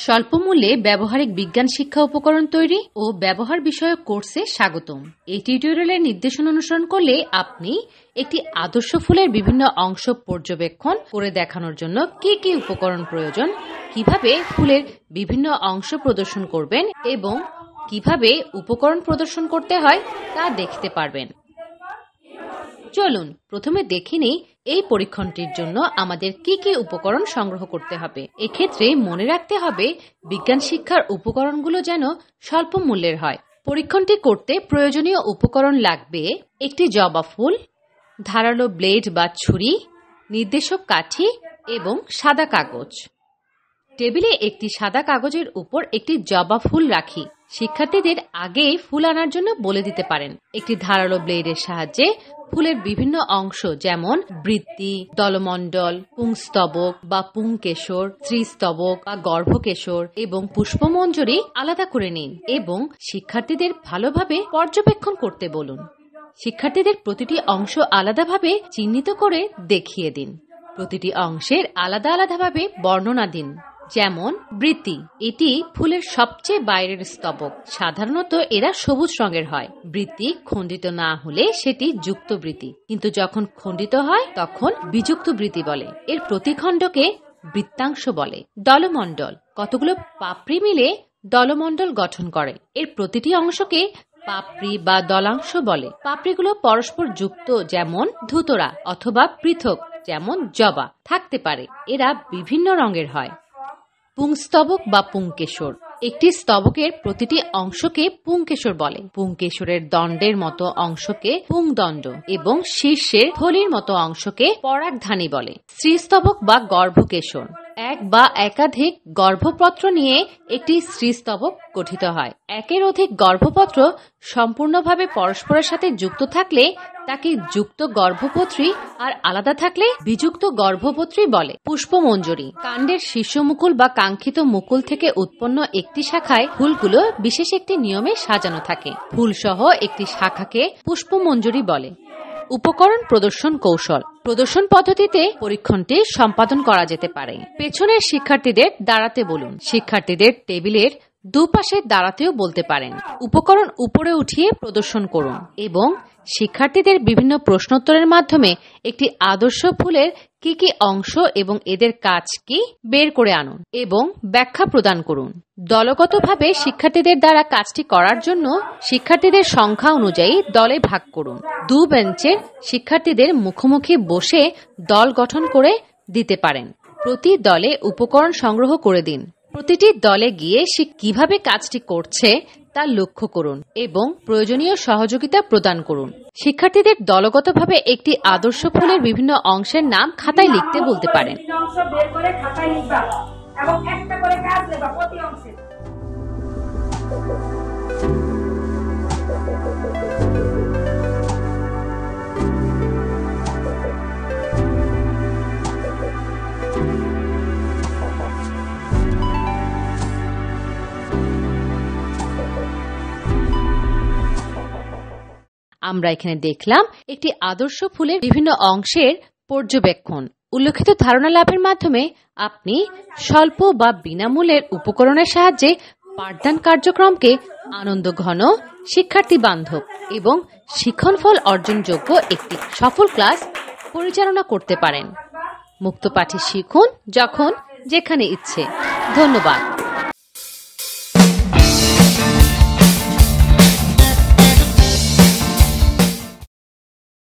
স্বল্পমূল্যে ব্যবহারিক বিজ্ঞান শিক্ষা উপকরণ তৈরি ও ব্যবহার বিষয়ক কোর্সে স্বাগতম। এই টিউটোরিয়ালের নির্দেশনা অনুসরণ করলে আপনি একটি আদর্শ ফুলের বিভিন্ন অংশ পর্যবেক্ষণ করে দেখানোর জন্য কি কি উপকরণ প্রয়োজন, কিভাবে ফুলের বিভিন্ন অংশ প্রদর্শন করবেন এবং কিভাবে উপকরণ প্রদর্শন করতে হয় তা দেখতে পারবেন। চলুন প্রথমে দেখে নিই এই পরীক্ষণটির জন্য আমাদের কি কি উপকরণ সংগ্রহ করতে হবে। এক্ষেত্রে মনে রাখতে হবে বিজ্ঞান শিক্ষার উপকরণগুলো যেন স্বল্প মূল্যের হয়। পরীক্ষণটি করতে প্রয়োজনীয় উপকরণ লাগবে একটি জবা ফুল, ধারালো ব্লেড বা ছুরি, নির্দেশক কাঠি এবং সাদা কাগজ। টেবিলে একটি সাদা কাগজের উপর একটি জবা ফুল রাখি। শিক্ষার্থীদের আগে ফুল আনার জন্য বলে দিতে পারেন। একটি ধারালো ব্লেডের সাহায্যে ফুলের বিভিন্ন অংশ যেমন বৃত্তি, দলমণ্ডল, পুংস্তবক বা পুংকেশর, স্ত্রীস্তবক বা গর্ভকেশর এবং পুষ্পমঞ্জরি আলাদা করে নিন এবং শিক্ষার্থীদের ভালোভাবে পর্যবেক্ষণ করতে বলুন। শিক্ষার্থীদের প্রতিটি অংশ আলাদাভাবে চিহ্নিত করে দেখিয়ে দিন। প্রতিটি অংশের আলাদা আলাদাভাবে বর্ণনা দিন। যেমন বৃত্তি, এটি ফুলের সবচেয়ে বাইরের স্তবক। সাধারণত এরা সবুজ রঙের হয়। বৃত্তি খণ্ডিত না হলে সেটি যুক্ত বৃত্তি, কিন্তু যখন খণ্ডিত হয় তখন বিযুক্ত বৃত্তি বলে। এর প্রতিখণ্ডকে বৃত্তাংশ বলে। দলমণ্ডল, কতগুলো পাপড়ি মিলে দলমণ্ডল গঠন করে। এর প্রতিটি অংশকে পাপড়ি বা দলাংশ বলে। পাপড়িগুলো পরস্পর যুক্ত যেমন ধুতরা, অথবা পৃথক যেমন জবা থাকতে পারে। এরা বিভিন্ন রঙের হয়। পুংস্তবক বা পুংকেশর, একটি স্তবকের প্রতিটি অংশকে পুংকেশর বলে। পুংকেশরের দণ্ডের মতো অংশকে পুংদণ্ড এবং শীর্ষের থলির মতো অংশকে পরাগধানী বলে। স্ত্রীস্তবক বা গর্ভকেশর, এক বা একাধিক গর্ভপত্র নিয়ে একটি স্ত্রীস্তবক গঠিত হয়। একের অধিক গর্ভপত্র সম্পূর্ণভাবে পরস্পরের সাথে যুক্ত থাকলে তাকে যুক্ত গর্ভপত্রী, আর আলাদা থাকলে বিযুক্ত গর্ভপত্রী বলে। পুষ্পমঞ্জরি, কাণ্ডের শীর্ষমুকুল বা কাঙ্ক্ষিত মুকুল থেকে উৎপন্ন একটি শাখায় ফুলগুলো বিশেষ একটি নিয়মে সাজানো থাকে। ফুলসহ একটি শাখাকে পুষ্পমঞ্জরি বলে। উপকরণ প্রদর্শন কৌশল, প্রদর্শন পদ্ধতিতে পরীক্ষণটি সম্পাদন করা যেতে পারে। পেছনের শিক্ষার্থীদের দাঁড়াতে বলুন। শিক্ষার্থীদের টেবিলের দুপাশে দাঁড়াতেও বলতে পারেন। উপকরণ উপরে উঠিয়ে প্রদর্শন করুন এবং শিক্ষার্থীদের বিভিন্ন প্রশ্নোত্তরের মাধ্যমে একটি আদর্শ ফুলের কি কি অংশ এবং এদের কাজ কি বের করে আনুন এবং ব্যাখ্যা প্রদান করুন। দলগতভাবে শিক্ষার্থীদের দ্বারা কাজটি করার জন্য শিক্ষার্থীদের সংখ্যা অনুযায়ী দলে ভাগ করুন। 2 বেঞ্চের শিক্ষার্থীদের মুখোমুখি বসে দল গঠন করে দিতে পারেন। প্রতি দলে উপকরণ সংগ্রহ করে দিন। প্রতিটি দলে গিয়ে সে কিভাবে কাজটি করছে তা লক্ষ্য করুন এবং প্রয়োজনীয় সহযোগিতা প্রদান করুন। শিক্ষার্থীদের দলগতভাবে একটি আদর্শ ফুলের বিভিন্ন অংশের নাম খাতায় লিখতে বলতে পারেন। আমরা এখানে দেখলাম একটি আদর্শ ফুলের বিভিন্ন অংশের পর্যবেক্ষণ। উল্লেখিত ধারণা লাভের মাধ্যমে আপনি স্বল্প বা বিনামূল্যের উপকরণের সাহায্যে পাঠদান কার্যক্রমকে আনন্দঘন, শিক্ষার্থী বান্ধব এবং শিক্ষণফল অর্জনযোগ্য একটি সফল ক্লাস পরিচালনা করতে পারেন। মুক্ত পাঠে শিখুন, যখন যেখানে ইচ্ছে। ধন্যবাদ।